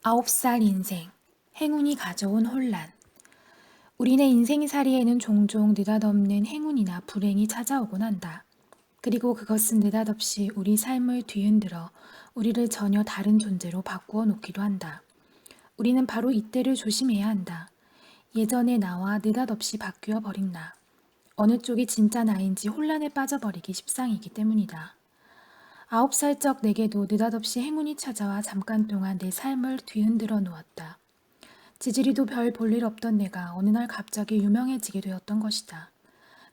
9살 인생, 행운이 가져온 혼란. 우리네 인생살이에는 종종 느닷없는 행운이나 불행이 찾아오곤 한다. 그리고 그것은 느닷없이 우리 삶을 뒤흔들어 우리를 전혀 다른 존재로 바꾸어 놓기도 한다. 우리는 바로 이때를 조심해야 한다. 예전의 나와 느닷없이 바뀌어 버린 나. 어느 쪽이 진짜 나인지 혼란에 빠져버리기 십상이기 때문이다. 9살적 내게도 느닷없이 행운이 찾아와 잠깐 동안 내 삶을 뒤흔들어 놓았다. 지지리도 별 볼일 없던 내가 어느 날 갑자기 유명해지게 되었던 것이다.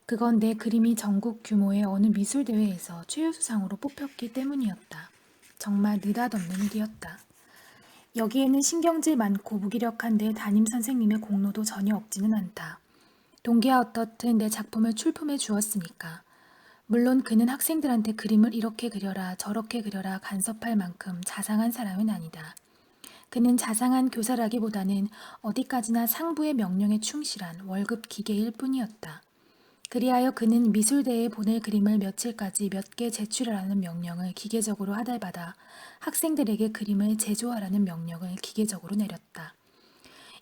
그건 내 그림이 전국 규모의 어느 미술대회에서 최우수상으로 뽑혔기 때문이었다. 정말 느닷없는 일이었다. 여기에는 신경질 많고 무기력한 내 담임 선생님의 공로도 전혀 없지는 않다. 동기와 어떻든 내 작품을 출품해 주었으니까. 물론 그는 학생들한테 그림을 이렇게 그려라 저렇게 그려라 간섭할 만큼 자상한 사람은 아니다. 그는 자상한 교사라기보다는 어디까지나 상부의 명령에 충실한 월급 기계일 뿐이었다. 그리하여 그는 미술대회에 보낼 그림을 며칠까지 몇 개 제출하라는 명령을 기계적으로 하달받아 학생들에게 그림을 제조하라는 명령을 기계적으로 내렸다.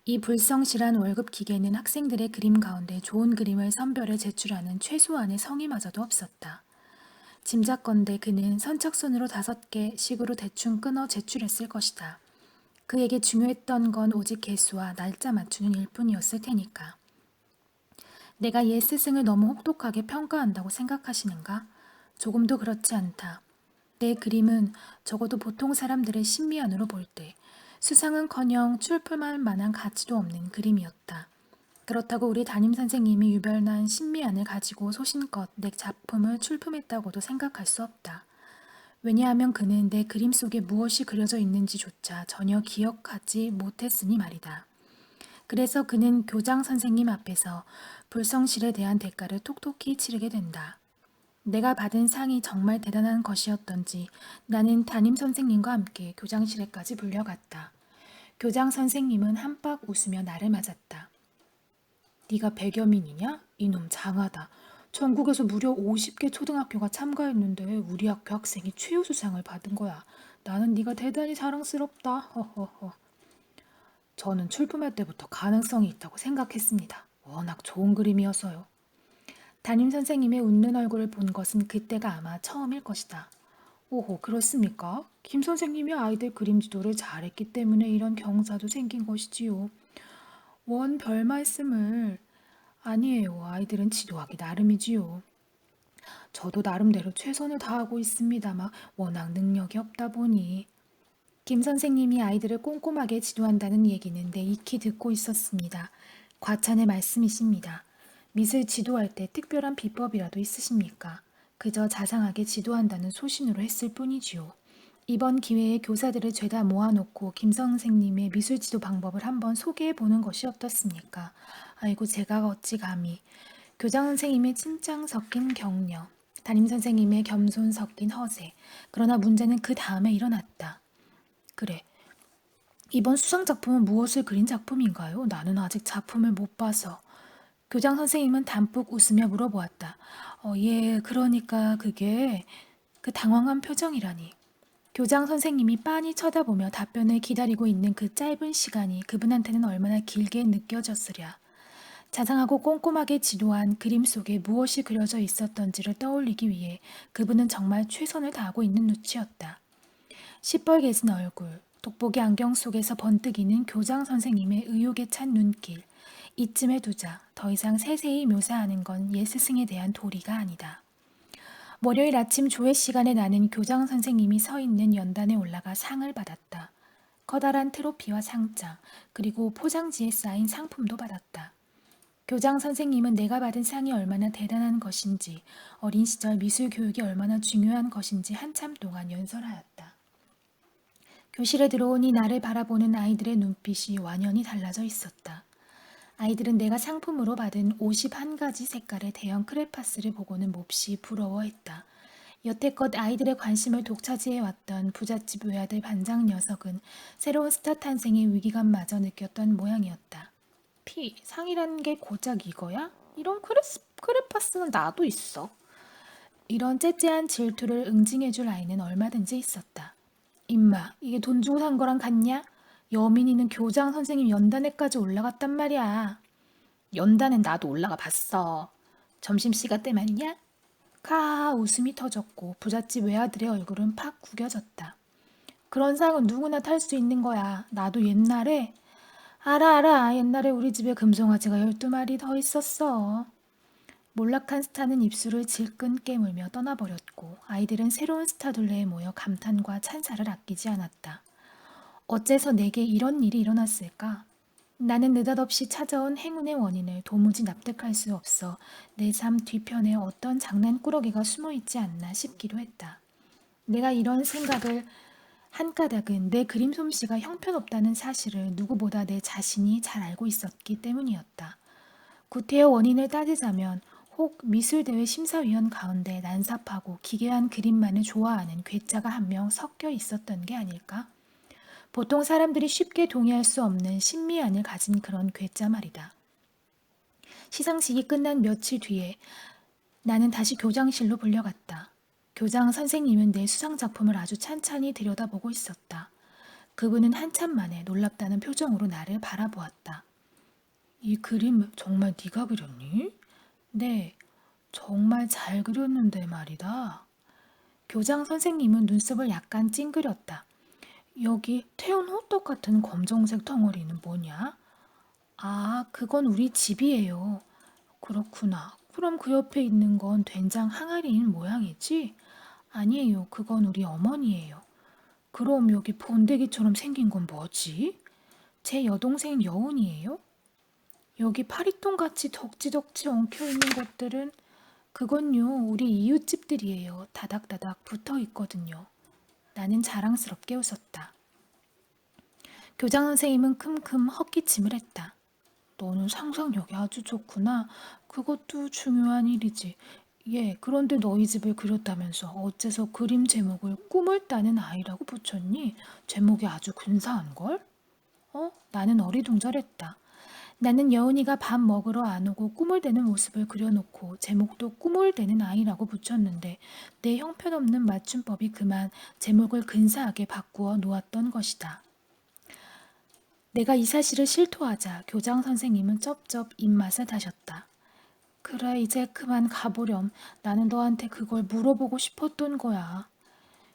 이 불성실한 월급 기계는 학생들의 그림 가운데 좋은 그림을 선별해 제출하는 최소한의 성의마저도 없었다. 짐작건대 그는 선착순으로 5개씩으로 대충 끊어 제출했을 것이다. 그에게 중요했던 건 오직 개수와 날짜 맞추는 일뿐이었을 테니까. 내가 옛 스승을 너무 혹독하게 평가한다고 생각하시는가? 조금도 그렇지 않다. 내 그림은 적어도 보통 사람들의 심미안으로 볼 때 수상은커녕 출품할 만한 가치도 없는 그림이었다. 그렇다고 우리 담임 선생님이 유별난 심미안을 가지고 소신껏 내 작품을 출품했다고도 생각할 수 없다. 왜냐하면 그는 내 그림 속에 무엇이 그려져 있는지조차 전혀 기억하지 못했으니 말이다. 그래서 그는 교장 선생님 앞에서 불성실에 대한 대가를 톡톡히 치르게 된다. 내가 받은 상이 정말 대단한 것이었던지 나는 담임 선생님과 함께 교장실에까지 불려갔다. 교장 선생님은 한박 웃으며 나를 맞았다. 네가 백여민이냐? 이놈 장하다. 전국에서 무려 50개 초등학교가 참가했는데 우리 학교 학생이 최우수상을 받은 거야. 나는 네가 대단히 자랑스럽다. 허허허. 저는 출품할 때부터 가능성이 있다고 생각했습니다. 워낙 좋은 그림이어서요. 담임 선생님의 웃는 얼굴을 본 것은 그때가 아마 처음일 것이다. 오호, 그렇습니까? 김 선생님이 아이들 그림 지도를 잘했기 때문에 이런 경사도 생긴 것이지요. 원 별 말씀을. 아니에요. 아이들은 지도하기 나름이지요. 저도 나름대로 최선을 다하고 있습니다만 워낙 능력이 없다 보니. 김 선생님이 아이들을 꼼꼼하게 지도한다는 얘기는 내 익히 듣고 있었습니다. 과찬의 말씀이십니다. 미술 지도할 때 특별한 비법이라도 있으십니까? 그저 자상하게 지도한다는 소신으로 했을 뿐이지요. 이번 기회에 교사들을 죄다 모아놓고 김 선생님의 미술 지도 방법을 한번 소개해 보는 것이 어떻습니까? 아이고 제가 어찌 감히. 교장 선생님의 칭찬 섞인 격려, 담임 선생님의 겸손 섞인 허세. 그러나 문제는 그 다음에 일어났다. 그래, 이번 수상 작품은 무엇을 그린 작품인가요? 나는 아직 작품을 못 봐서. 교장 선생님은 담뿍 웃으며 물어보았다. 예, 그러니까 그게 그 당황한 표정이라니. 교장 선생님이 빤히 쳐다보며 답변을 기다리고 있는 그 짧은 시간이 그분한테는 얼마나 길게 느껴졌으랴. 자상하고 꼼꼼하게 지도한 그림 속에 무엇이 그려져 있었던지를 떠올리기 위해 그분은 정말 최선을 다하고 있는 눈치였다. 시뻘개진 얼굴, 돋보기 안경 속에서 번뜩이는 교장 선생님의 의욕에 찬 눈길. 이쯤에 두자. 더 이상 세세히 묘사하는 건 예 스승에 대한 도리가 아니다. 월요일 아침 조회 시간에 나는 교장 선생님이 서 있는 연단에 올라가 상을 받았다. 커다란 트로피와 상장, 그리고 포장지에 쌓인 상품도 받았다. 교장 선생님은 내가 받은 상이 얼마나 대단한 것인지, 어린 시절 미술 교육이 얼마나 중요한 것인지 한참 동안 연설하였다. 교실에 들어오니 나를 바라보는 아이들의 눈빛이 완연히 달라져 있었다. 아이들은 내가 상품으로 받은 51가지 색깔의 대형 크레파스를 보고는 몹시 부러워했다. 여태껏 아이들의 관심을 독차지해왔던 부잣집 외아들 반장 녀석은 새로운 스타 탄생의 위기감마저 느꼈던 모양이었다. 상이라는 게 고작 이거야? 이런 크레파스는 나도 있어. 이런 째째한 질투를 응징해줄 아이는 얼마든지 있었다. 임마, 이게 돈 주고 산 거랑 같냐? 여민이는 교장 선생님 연단회까지 올라갔단 말이야. 연단엔 나도 올라가 봤어. 점심시간 때 말이냐? 카 웃음이 터졌고 부잣집 외아들의 얼굴은 팍 구겨졌다. 그런 상은 누구나 탈 수 있는 거야. 나도 옛날에 알아. 옛날에 우리 집에 금송아지가 12마리 더 있었어. 몰락한 스타는 입술을 질끈 깨물며 떠나버렸고 아이들은 새로운 스타 둘레에 모여 감탄과 찬사를 아끼지 않았다. 어째서 내게 이런 일이 일어났을까? 나는 느닷없이 찾아온 행운의 원인을 도무지 납득할 수 없어 내 삶 뒤편에 어떤 장난꾸러기가 숨어 있지 않나 싶기도 했다. 내가 이런 생각을 한 까닭은 내 그림 솜씨가 형편없다는 사실을 누구보다 내 자신이 잘 알고 있었기 때문이었다. 구태여 원인을 따지자면 혹 미술대회 심사위원 가운데 난삽하고 기괴한 그림만을 좋아하는 괴짜가 한 명 섞여 있었던 게 아닐까? 보통 사람들이 쉽게 동의할 수 없는 신미안을 가진 그런 괴짜 말이다. 시상식이 끝난 며칠 뒤에 나는 다시 교장실로 불려갔다. 교장 선생님은 내 수상작품을 아주 찬찬히 들여다보고 있었다. 그분은 한참 만에 놀랍다는 표정으로 나를 바라보았다. 이 그림 정말 네가 그렸니? 네, 정말 잘 그렸는데 말이다. 교장 선생님은 눈썹을 약간 찡그렸다. 여기 태운 호떡 같은 검정색 덩어리는 뭐냐? 아, 그건 우리 집이에요. 그렇구나. 그럼 그 옆에 있는 건 된장 항아리인 모양이지? 아니에요. 그건 우리 어머니예요. 그럼 여기 번데기처럼 생긴 건 뭐지? 제 여동생 여운이에요? 여기 파리통같이 덕지덕지 엉켜있는 것들은 그건요, 우리 이웃집들이에요. 다닥다닥 붙어 있거든요. 나는 자랑스럽게 웃었다. 교장 선생님은 큼큼 헛기침을 했다. 너는 상상력이 아주 좋구나. 그것도 중요한 일이지. 예, 그런데 너희 집을 그렸다면서 어째서 그림 제목을 꿈을 따는 아이라고 붙였니? 제목이 아주 근사한걸? 나는 어리둥절했다. 나는 여운이가 밥 먹으러 안 오고 꿈을 대는 모습을 그려놓고 제목도 꿈을 대는 아이라고 붙였는데 내 형편없는 맞춤법이 그만 제목을 근사하게 바꾸어 놓았던 것이다. 내가 이 사실을 실토하자 교장 선생님은 쩝쩝 입맛을 다셨다. 그래, 이제 그만 가보렴. 나는 너한테 그걸 물어보고 싶었던 거야.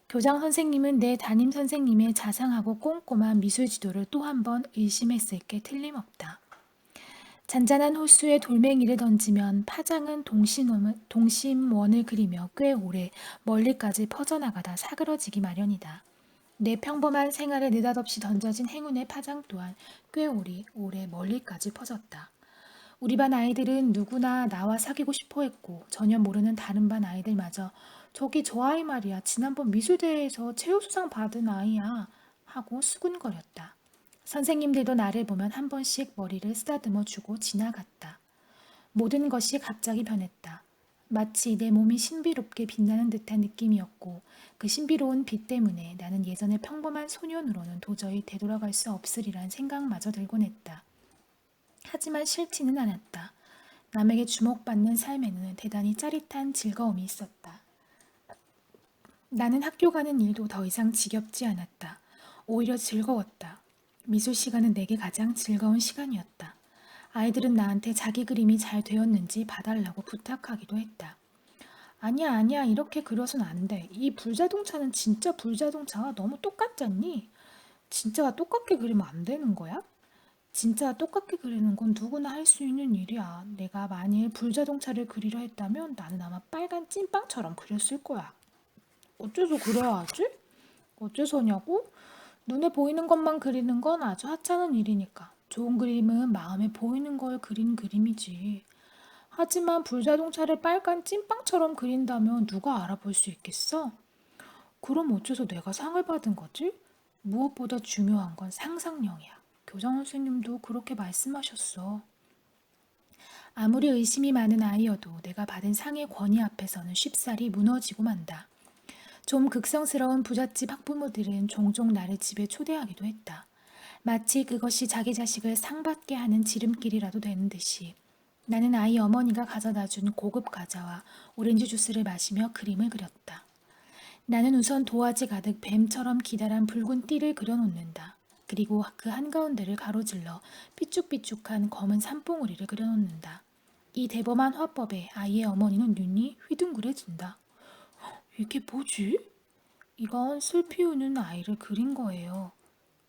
교장 선생님은 내 담임 선생님의 자상하고 꼼꼼한 미술 지도를 또 한 번 의심했을 게 틀림없다. 잔잔한 호수에 돌멩이를 던지면 파장은 동심원을 그리며 꽤 오래 멀리까지 퍼져나가다 사그러지기 마련이다. 내 평범한 생활에 느닷없이 던져진 행운의 파장 또한 꽤 오래 멀리까지 퍼졌다. 우리 반 아이들은 누구나 나와 사귀고 싶어 했고 전혀 모르는 다른 반 아이들마저 저기 저 아이 말이야. 지난번 미술대회에서 최우수상 받은 아이야. 하고 수군거렸다. 선생님들도 나를 보면 한 번씩 머리를 쓰다듬어 주고 지나갔다. 모든 것이 갑자기 변했다. 마치 내 몸이 신비롭게 빛나는 듯한 느낌이었고 그 신비로운 빛 때문에 나는 예전의 평범한 소년으로는 도저히 되돌아갈 수 없으리란 생각마저 들곤 했다. 하지만 싫지는 않았다. 남에게 주목받는 삶에는 대단히 짜릿한 즐거움이 있었다. 나는 학교 가는 일도 더 이상 지겹지 않았다. 오히려 즐거웠다. 미술 시간은 내게 가장 즐거운 시간이었다. 아이들은 나한테 자기 그림이 잘 되었는지 봐달라고 부탁하기도 했다. 아니야. 이렇게 그려선 안 돼. 이 불자동차는 진짜 불자동차와 너무 똑같잖니? 진짜와 똑같게 그리면 안 되는 거야? 진짜 똑같게 그리는 건 누구나 할 수 있는 일이야. 내가 만일 불자동차를 그리려 했다면 나는 아마 빨간 찐빵처럼 그렸을 거야. 어째서 그래야 하지? 어째서냐고? 눈에 보이는 것만 그리는 건 아주 하찮은 일이니까. 좋은 그림은 마음에 보이는 걸 그린 그림이지. 하지만 불자동차를 빨간 찐빵처럼 그린다면 누가 알아볼 수 있겠어? 그럼 어째서 내가 상을 받은 거지? 무엇보다 중요한 건 상상력이야. 교장 선생님도 그렇게 말씀하셨어. 아무리 의심이 많은 아이여도 내가 받은 상의 권위 앞에서는 쉽사리 무너지고 만다. 좀 극성스러운 부잣집 학부모들은 종종 나를 집에 초대하기도 했다. 마치 그것이 자기 자식을 상받게 하는 지름길이라도 되는 듯이. 나는 아이 어머니가 가져다 준 고급 과자와 오렌지 주스를 마시며 그림을 그렸다. 나는 우선 도화지 가득 뱀처럼 기다란 붉은 띠를 그려놓는다. 그리고 그 한가운데를 가로질러 삐쭉삐쭉한 검은 산봉우리를 그려놓는다. 이 대범한 화법에 아이의 어머니는 눈이 휘둥그레진다. 이게 뭐지? 이건 슬피 우는 아이를 그린 거예요.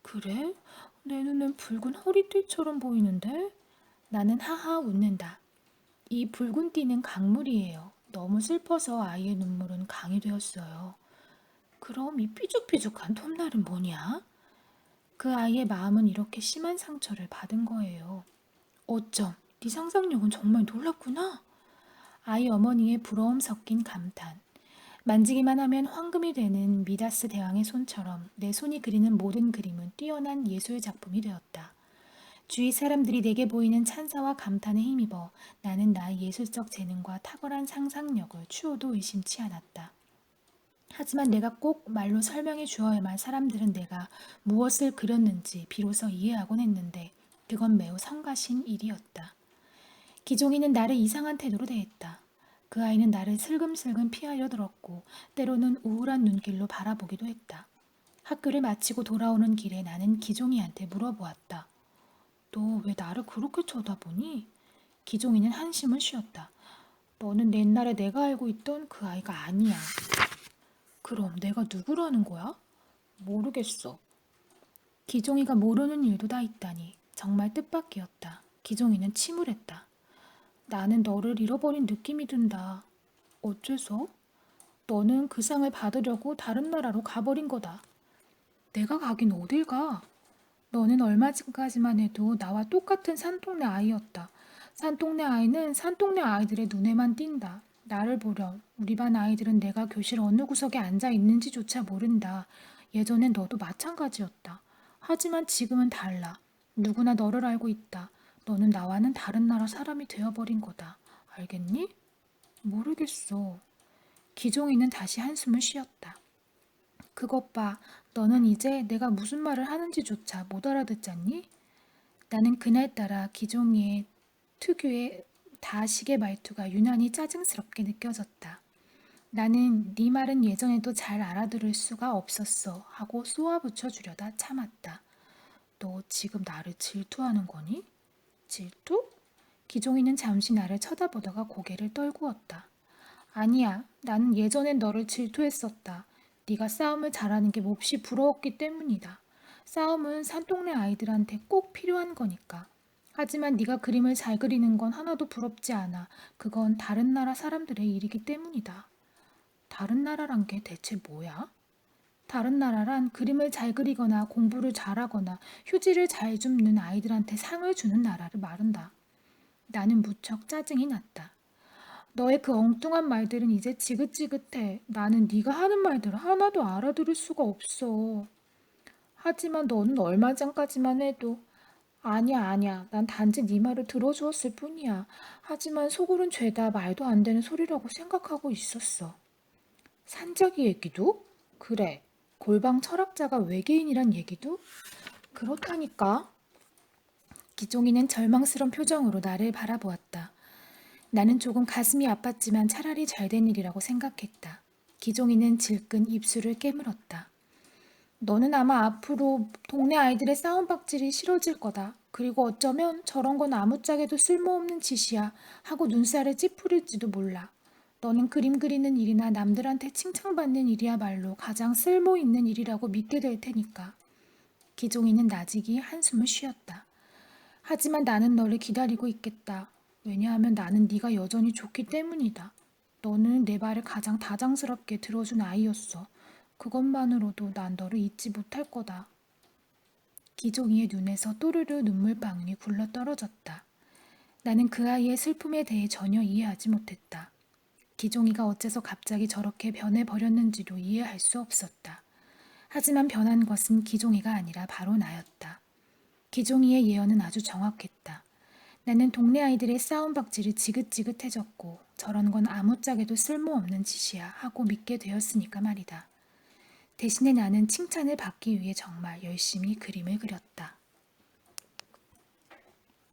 그래? 내 눈엔 붉은 허리띠처럼 보이는데? 나는 하하 웃는다. 이 붉은 띠는 강물이에요. 너무 슬퍼서 아이의 눈물은 강이 되었어요. 그럼 이 삐죽삐죽한 톱날은 뭐냐? 그 아이의 마음은 이렇게 심한 상처를 받은 거예요. 어쩜, 네 상상력은 정말 놀랍구나. 아이 어머니의 부러움 섞인 감탄. 만지기만 하면 황금이 되는 미다스 대왕의 손처럼 내 손이 그리는 모든 그림은 뛰어난 예술 작품이 되었다. 주위 사람들이 내게 보이는 찬사와 감탄에 힘입어 나는 나의 예술적 재능과 탁월한 상상력을 추호도 의심치 않았다. 하지만 내가 꼭 말로 설명해 주어야만 사람들은 내가 무엇을 그렸는지 비로소 이해하곤 했는데 그건 매우 성가신 일이었다. 기종이는 나를 이상한 태도로 대했다. 그 아이는 나를 슬금슬금 피하려 들었고 때로는 우울한 눈길로 바라보기도 했다. 학교를 마치고 돌아오는 길에 나는 기종이한테 물어보았다. 너 왜 나를 그렇게 쳐다보니? 기종이는 한심을 쉬었다. 너는 옛날에 내가 알고 있던 그 아이가 아니야. 그럼 내가 누구라는 거야? 모르겠어. 기종이가 모르는 일도 다 있다니 정말 뜻밖이었다. 기종이는 침울했다. 나는 너를 잃어버린 느낌이 든다. 어째서? 너는 그 상을 받으려고 다른 나라로 가버린 거다. 내가 가긴 어딜 가? 너는 얼마 전까지만 해도 나와 똑같은 산동네 아이였다. 산동네 아이는 산동네 아이들의 눈에만 띈다. 나를 보렴. 우리 반 아이들은 내가 교실 어느 구석에 앉아 있는지조차 모른다. 예전엔 너도 마찬가지였다. 하지만 지금은 달라. 누구나 너를 알고 있다. 너는 나와는 다른 나라 사람이 되어버린 거다. 알겠니? 모르겠어. 기종이는 다시 한숨을 쉬었다. 그것 봐. 너는 이제 내가 무슨 말을 하는지조차 못 알아듣잖니? 나는 그날따라 기종이의 특유의 다식의 말투가 유난히 짜증스럽게 느껴졌다. 나는 네 말은 예전에도 잘 알아들을 수가 없었어 하고 쏘아붙여 주려다 참았다. 너 지금 나를 질투하는 거니? 질투? 기종이는 잠시 나를 쳐다보다가 고개를 떨구었다. 아니야, 나는 예전엔 너를 질투했었다. 네가 싸움을 잘하는 게 몹시 부러웠기 때문이다. 싸움은 산동네 아이들한테 꼭 필요한 거니까. 하지만 네가 그림을 잘 그리는 건 하나도 부럽지 않아. 그건 다른 나라 사람들의 일이기 때문이다. 다른 나라란 게 대체 뭐야? 다른 나라란 그림을 잘 그리거나 공부를 잘하거나 휴지를 잘 줍는 아이들한테 상을 주는 나라를 말한다. 나는 무척 짜증이 났다. 너의 그 엉뚱한 말들은 이제 지긋지긋해. 나는 네가 하는 말들을 하나도 알아들을 수가 없어. 하지만 너는 얼마 전까지만 해도 아니야. 난 단지 네 말을 들어주었을 뿐이야. 하지만 속으론 죄다 말도 안 되는 소리라고 생각하고 있었어. 산적이 얘기도? 그래. 골방 철학자가 외계인이란 얘기도? 그렇다니까. 기종이는 절망스런 표정으로 나를 바라보았다. 나는 조금 가슴이 아팠지만 차라리 잘된 일이라고 생각했다. 기종이는 질끈 입술을 깨물었다. 너는 아마 앞으로 동네 아이들의 싸움박질이 싫어질 거다. 그리고 어쩌면 저런 건 아무짝에도 쓸모없는 짓이야 하고 눈살을 찌푸릴지도 몰라. 너는 그림 그리는 일이나 남들한테 칭찬받는 일이야말로 가장 쓸모 있는 일이라고 믿게 될 테니까. 기종이는 나직이 한숨을 쉬었다. 하지만 나는 너를 기다리고 있겠다. 왜냐하면 나는 네가 여전히 좋기 때문이다. 너는 내 말을 가장 다장스럽게 들어준 아이였어. 그것만으로도 난 너를 잊지 못할 거다. 기종이의 눈에서 또르르 눈물방울이 굴러 떨어졌다. 나는 그 아이의 슬픔에 대해 전혀 이해하지 못했다. 기종이가 어째서 갑자기 저렇게 변해버렸는지도 이해할 수 없었다. 하지만 변한 것은 기종이가 아니라 바로 나였다. 기종이의 예언은 아주 정확했다. 나는 동네 아이들의 싸움박질이 지긋지긋해졌고 저런 건 아무짝에도 쓸모없는 짓이야 하고 믿게 되었으니까 말이다. 대신에 나는 칭찬을 받기 위해 정말 열심히 그림을 그렸다.